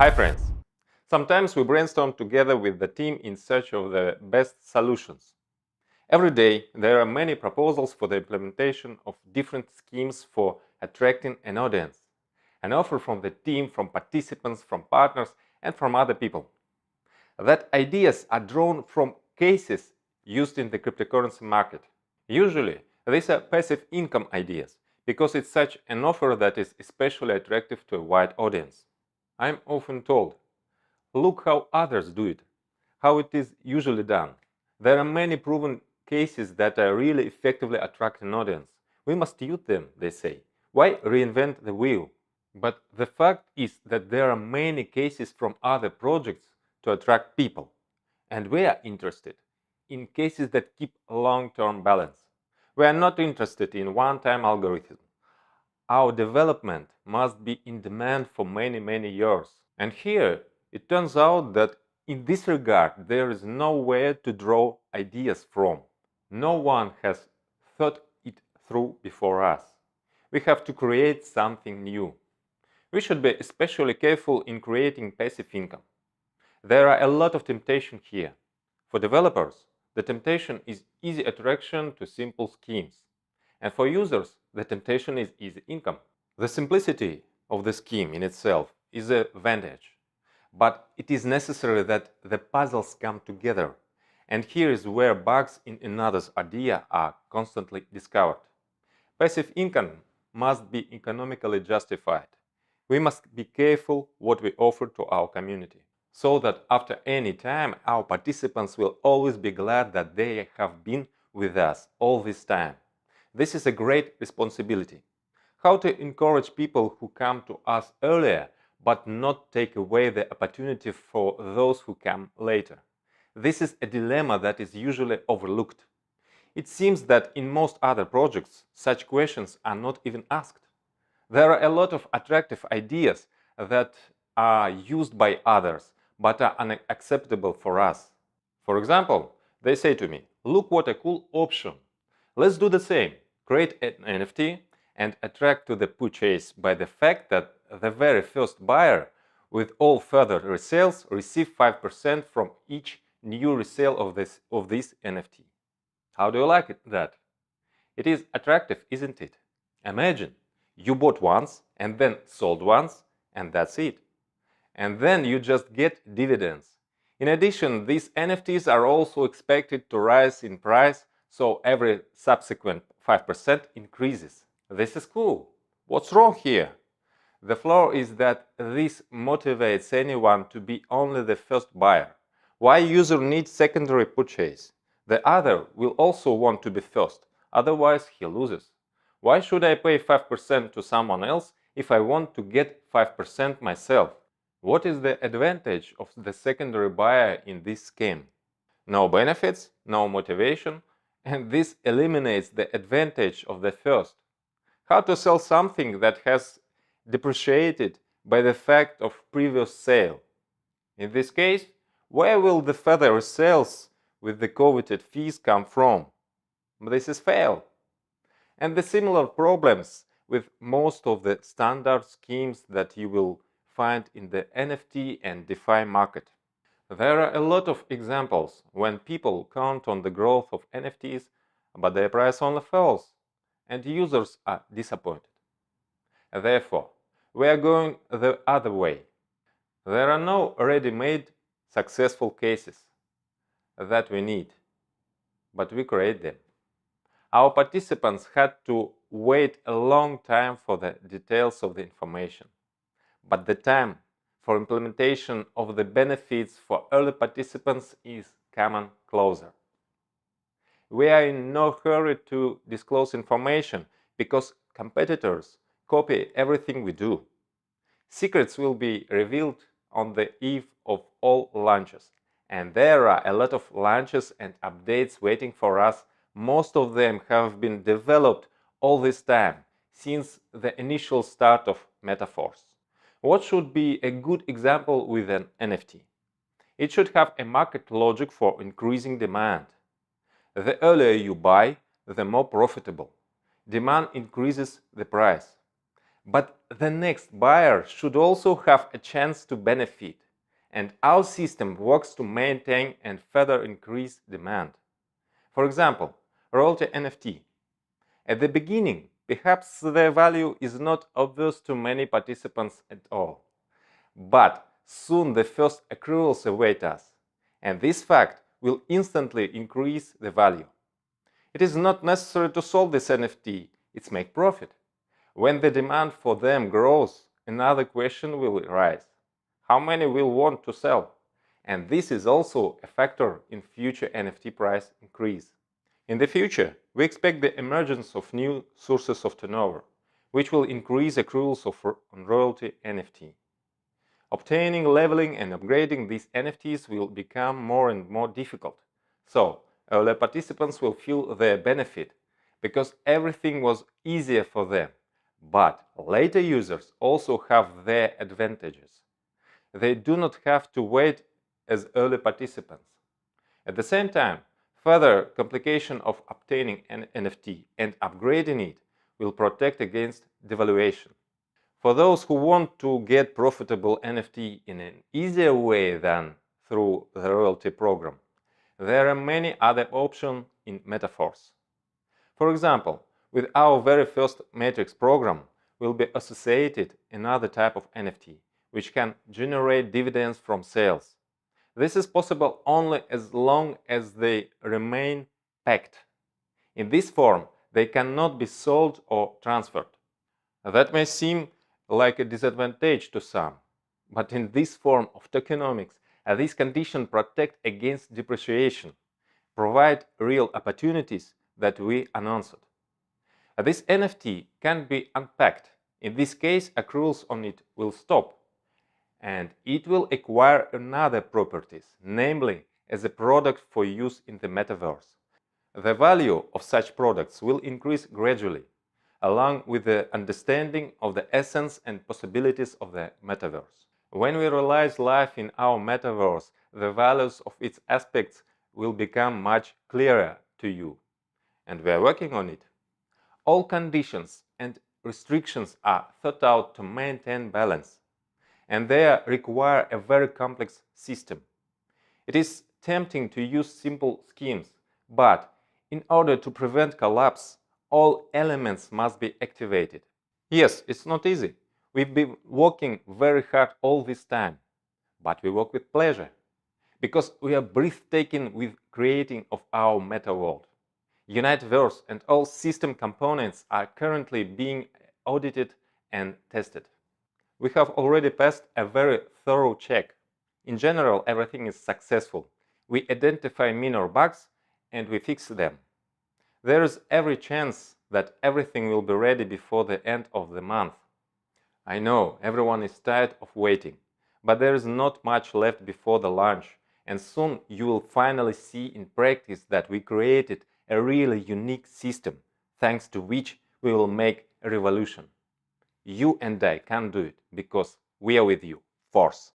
Hi friends! Sometimes we brainstorm together with the team in search of the best solutions. Every day there are many proposals for the implementation of different schemes for attracting an audience. An offer from the team, from participants, from partners and from other people. That ideas are drawn from cases used in the cryptocurrency market. Usually these are passive income ideas, because it's such an offer that is especially attractive to a wide audience. I'm often told, look how others do it, how it is usually done. There are many proven cases that are really effectively attract an audience. We must use them, they say. Why reinvent the wheel? But the fact is that there are many cases from other projects to attract people. And we are interested in cases that keep long-term balance. We are not interested in one-time algorithm. Our development must be in demand for many years. And here it turns out that in this regard there is nowhere to draw ideas from. No one has thought it through before us. We have to create something new. We should be especially careful in creating passive income. There are a lot of temptation here. For developers, the temptation is easy attraction to simple schemes. And for users, the temptation is easy income. The simplicity of the scheme in itself is an advantage. But it is necessary that the puzzles come together. And here is where bugs in another's idea are constantly discovered. Passive income must be economically justified. We must be careful what we offer to our community, so that after any time our participants will always be glad that they have been with us all this time. This is a great responsibility. How to encourage people who come to us earlier, but not take away the opportunity for those who come later? This is a dilemma that is usually overlooked. It seems that in most other projects, such questions are not even asked. There are a lot of attractive ideas that are used by others, but are unacceptable for us. For example, they say to me, look what a cool option. Let's do the same. Create an NFT and attract to the purchase by the fact that the very first buyer, with all further resales, receive 5% from each new resale of this NFT. How do you like that? It is attractive, isn't it? Imagine, you bought once and then sold once, and that's it. And then you just get dividends. In addition, these NFTs are also expected to rise in price, so every subsequent 5% increases. This is cool. What's wrong here? The flaw is that this motivates anyone to be only the first buyer. Why user needs secondary purchase? The other will also want to be first, otherwise he loses. Why should I pay 5% to someone else if I want to get 5% myself? What is the advantage of the secondary buyer in this scheme? No benefits, no motivation, and this eliminates the advantage of the first. How to sell something that has depreciated by the fact of previous sale? In this case, where will the further sales with the coveted fees come from? This is fail. And the similar problems with most of the standard schemes that you will find in the NFT and DeFi market. There are a lot of examples when people count on the growth of NFTs, but their price only falls, and users are disappointed. Therefore, we are going the other way. There are no ready-made successful cases that we need, but we create them. Our participants had to wait a long time for the details of the information, but the time for implementation of the benefits for early participants is coming closer. We are in no hurry to disclose information because competitors copy everything we do. Secrets will be revealed on the eve of all launches, and there are a lot of launches and updates waiting for us. Most of them have been developed all this time, since the initial start of MetaForce. What should be a good example with an NFT? It should have a market logic for increasing demand. The earlier you buy, the more profitable. Demand increases the price. But the next buyer should also have a chance to benefit, and our system works to maintain and further increase demand. For example, royalty NFT. At the beginning, perhaps the value is not obvious to many participants at all. But soon the first accruals await us, and this fact will instantly increase the value. It is not necessary to solve this NFT, it's make profit. When the demand for them grows, another question will arise. How many will want to sell? And this is also a factor in future NFT price increase. In the future, we expect the emergence of new sources of turnover, which will increase accruals on royalty NFT. Obtaining, leveling, and upgrading these NFTs will become more and more difficult. So, early participants will feel their benefit because everything was easier for them. But later users also have their advantages. They do not have to wait as early participants. At the same time, further complication of obtaining an NFT and upgrading it will protect against devaluation. For those who want to get profitable NFT in an easier way than through the royalty program, there are many other options in MetaForce. For example, with our very first Matrix program will be associated another type of NFT, which can generate dividends from sales. This is possible only as long as they remain packed. In this form, they cannot be sold or transferred. That may seem like a disadvantage to some, but in this form of tokenomics, these conditions protect against depreciation, provide real opportunities that we announced. This NFT can be unpacked. In this case, accruals on it will stop, and it will acquire another properties, namely as a product for use in the metaverse. The value of such products will increase gradually, along with the understanding of the essence and possibilities of the metaverse. When we realize life in our metaverse, the values of its aspects will become much clearer to you. And we are working on it. All conditions and restrictions are thought out to maintain balance, and they require a very complex system. It is tempting to use simple schemes, but in order to prevent collapse, all elements must be activated. Yes, it's not easy. We've been working very hard all this time, but we work with pleasure, because we are breathtaking with creating of our meta world. Uniteverse and all system components are currently being audited and tested. We have already passed a very thorough check. In general, everything is successful. We identify minor bugs and we fix them. There is every chance that everything will be ready before the end of the month. I know everyone is tired of waiting, but there is not much left before the launch, and soon you will finally see in practice that we created a really unique system, thanks to which we will make a revolution. You and I can do it because we are with you. Force.